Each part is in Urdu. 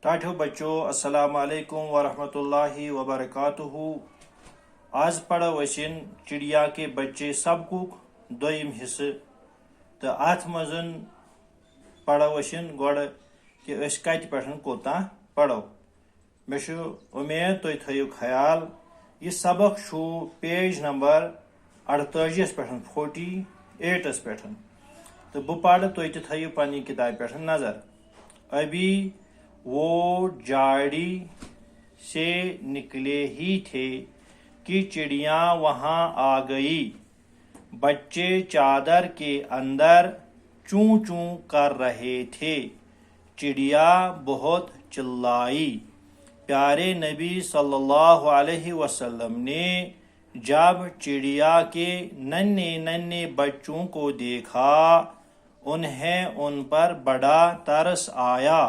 ٹاٹھو بچو السلام علیکم ورحمۃ اللہ وبرکاتہ۔ آج پڑھو أسۍ چڑیا کے بچے سبقُک دویم حصہ تو ات مزن پڑھو أسۍ گۄڈٕ کہ أسۍ کتہِ پٮ۪ٹھ کوتاہ پڑھو۔ مےٚ چھُ اُمید تُہۍ تھٲیِو خیال یہ سبق چھُ پیج نمبر 48 پٮ۪ٹھ 48 پٮ۪ٹھ تو بہٕ پرٕ تُہۍ تہِ تھٲیِو پننہِ کتابہِ پٮ۪ٹھ نظر۔ ابھی وہ جھاڑی سے نکلے ہی تھے کہ چڑیاں وہاں آ گئی، بچے چادر کے اندر چوں چوں کر رہے تھے، چڑیا بہت چلائی۔ پیارے نبی صلی اللہ علیہ وسلم نے جب چڑیا کے ننھے ننھے بچوں کو دیکھا انہیں ان پر بڑا ترس آیا،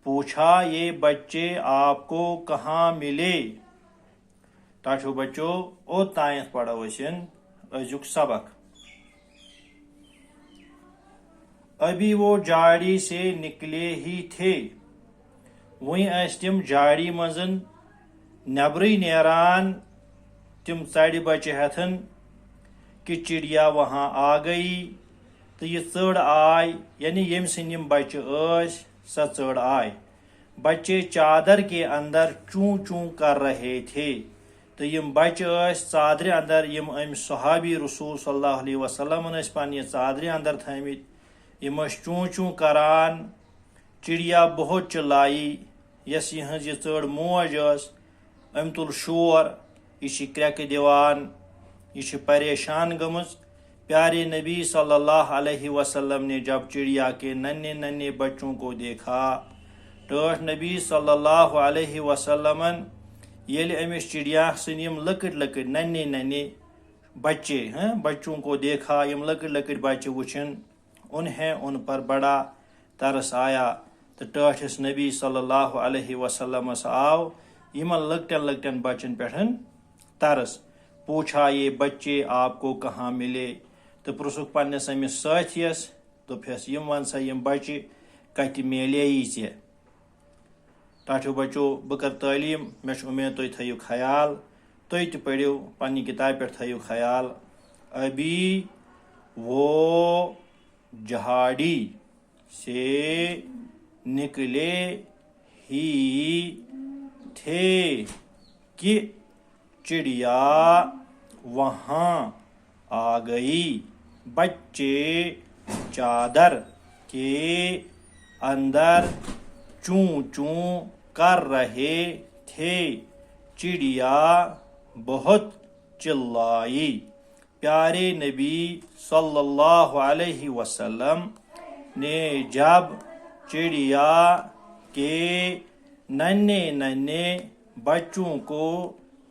پوچھا یہ بچے آپ کو کہاں ملے۔ ٹاٹھو بچو اوتانیتھ پڑھو أسۍ أزیُک سبق۔ ابھی وہ جھاڑی سے نکلے ہی تھے، وہیں ٲسۍ تِم جھاڑی منٛز نیبرٕے نیران تِم ژرِ بچہِ ہٮ۪تھ کہ چڑیا وہاں آ گئی تو یہ ژٔر آے یعنی ییٚمہِ سٕنٛدۍ یِم بچہِ ٲسۍ سۄ ژٔر آے۔ بچے چادر کے اندر چوں چوں کر رہے تھے تو یم بچہ ٲسۍ ژادرِ اندر یم أمۍ صحابی رسول صلی اللہ علیہ وسلم ٲسۍ پننہِ ژادرِ اندر تھٲمٕتۍ، یم ٲسۍ چوں چوں کران۔ چڑیا بہت چلائی، یس یہنٛز یہ ژٔر موج ٲس أمۍ تُل شور، یہ چھِ کرٛٮ۪کہٕ دِوان، یہ چھِ پریشان گٔمٕژ۔ پیارے نبی صلی اللہ علیہ وسلم نے جب چڑیا کے ننھے ننھے بچوں کو دیکھا، ٹٲٹھ نبی صلی اللہ علیہ وسلم ییٚلہِ أمِس چڑیا سٕنٛدۍ یم لۄکٕٹۍ لۄکٕٹۍ ننھے ننھے بچے بچوں کو دیکھا، یم لۄکٕٹۍ لۄکٕٹۍ بچہِ وٕچھِنۍ، انہیں ان پر بڑا ترس آیا تو ٹٲٹھِس نبی صلی اللہ علیہ وسلمس آو یمن لۄکٹٮ۪ن لۄکٹٮ۪ن بچن پٮ۪ٹھ ترس، پوچھا یہ بچے آپ کو کہاں ملے تو پرٛژھُکھ پننس أمِس سٲتھیس، دوٚپہس یم ون سا یم بچہِ کتہِ میلیی ژےٚ۔ ٹاٹھو بچو بہٕ کرٕ تعلیٖم، مےٚ چھُ اُمید تُہۍ تھٲیِو خیال، تُہۍ تہِ پٔرِو پننہِ کتابہِ پٮ۪ٹھ تھٲیِو خیال۔ ابھی وہ جھاڑی سے نکلے ہی تھے کہ چڑیا وہاں آ گئی، بچے چادر کے اندر چوں چوں کر رہے تھے، چڑیا بہت چلائی۔ پیارے نبی صلی اللہ علیہ وسلم نے جب چڑیا کے ننھے ننھے بچوں کو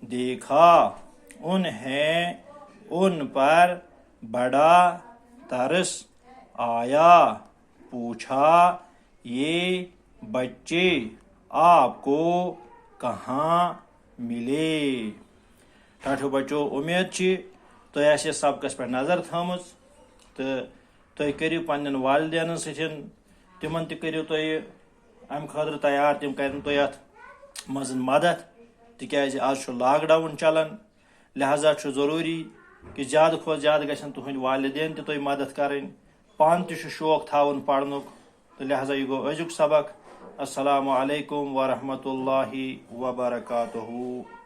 دیکھا انہیں ان پر بڑا ترس آیا، پوچھا یہ بچے آپ کو کہاں ملے۔ ٹاٹھو بچو امید چھ تُہۍ آسہِ سبقس پٮ۪ٹھ نظر تھٲومٕژ تہٕ تُہۍ کٔرِو پننٮ۪ن والدینن سۭتۍ تِمن تہِ کٔرِو تُہۍ امہِ خٲطرٕ تیار، تِم کرن تۄہہِ اتھ منٛز مدد، تِکیازِ آز چھُ لاک ڈاوُن چلان، لہذا چھُ ضروٗری کہ زیادٕ کھۄتہٕ زیادٕ گژھن تُہنٛدۍ والدین تہِ تۄہہِ مدد کرٕنۍ، پانہٕ تہِ چھُ شوق تھاوُن پرنُک تہٕ لہذا یہِ گوٚو أزیُک سبق۔ السلام علیکم ورحمۃ اللہ وبرکاتہ۔